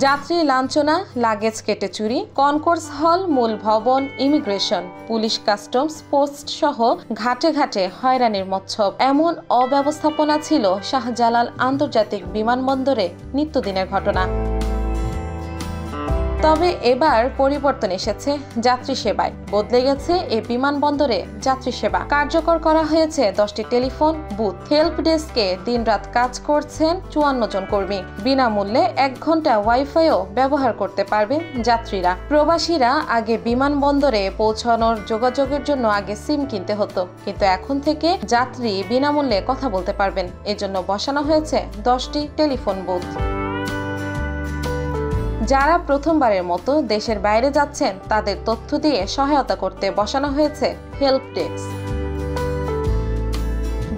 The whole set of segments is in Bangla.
যাত্রী লাঞ্ছনা, লাগেজ কেটে চুরি, কনকোর্স হল, মূল ভবন, ইমিগ্রেশন, পুলিশ, কাস্টমস পোস্ট সহ ঘাটে ঘাটে হয়রানির মচ্ছব। এমন অব্যবস্থাপনা ছিল শাহজালাল আন্তর্জাতিক বিমানবন্দরে নিত্যদিনের ঘটনা। তবে এবার পরিবর্তন এসেছে যাত্রী সেবায়। বদলে গেছে এই বিমানবন্দরে যাত্রী সেবা। কার্যকর করা হয়েছে 10টি টেলিফোন বুথ। হেল্প ডেস্কে দিনরাত কাজ করছেন 54 জন কর্মী। বিনামূল্যে 1 ঘন্টা ওয়াইফাইও ব্যবহার করতে পারবেন যাত্রীরা। প্রবাসীরা আগে বিমানবন্দরে পৌঁছানোর যোগাযোগের জন্য আগে সিম কিনতে হতো, কিন্তু এখন থেকে যাত্রী বিনামূল্যে কথা বলতে পারবেন। এজন্য বসানো হয়েছে 10টি টেলিফোন বুথ। যারা প্রথমবারের মতো দেশের বাইরে যাচ্ছেন তাদের তথ্য দিয়ে সহায়তা করতে বসানো হয়েছে হেল্প ডেস্ক।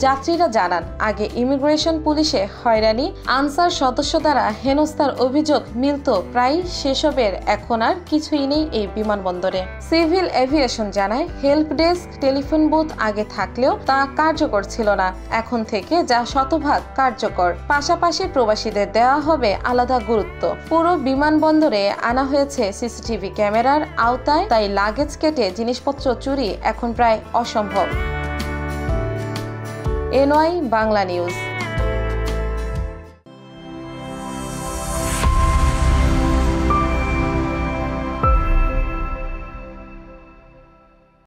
যাত্রীরা জানান, আগে ইমিগ্রেশন পুলিশে হয়রানি, আনসার সদস্য দ্বারা হেনস্থার অভিযোগ মিলত প্রায় সেসবের এখন আর কিছুই নেই এই বিমানবন্দরে। সিভিল এভিয়েশন জানায়, হেল্প ডেস্ক টেলিফোন বুথ আগে থাকলেও তা কার্যকর ছিল না। এখন থেকে যা শতভাগ কার্যকর। পাশাপাশি প্রবাসীদের দেওয়া হবে আলাদা গুরুত্ব। পুরো বিমানবন্দরে আনা হয়েছে সিসিটিভি ক্যামেরার আওতায়, তাই লাগেজ কেটে জিনিসপত্র চুরি এখন প্রায় অসম্ভব। NY Bangla news.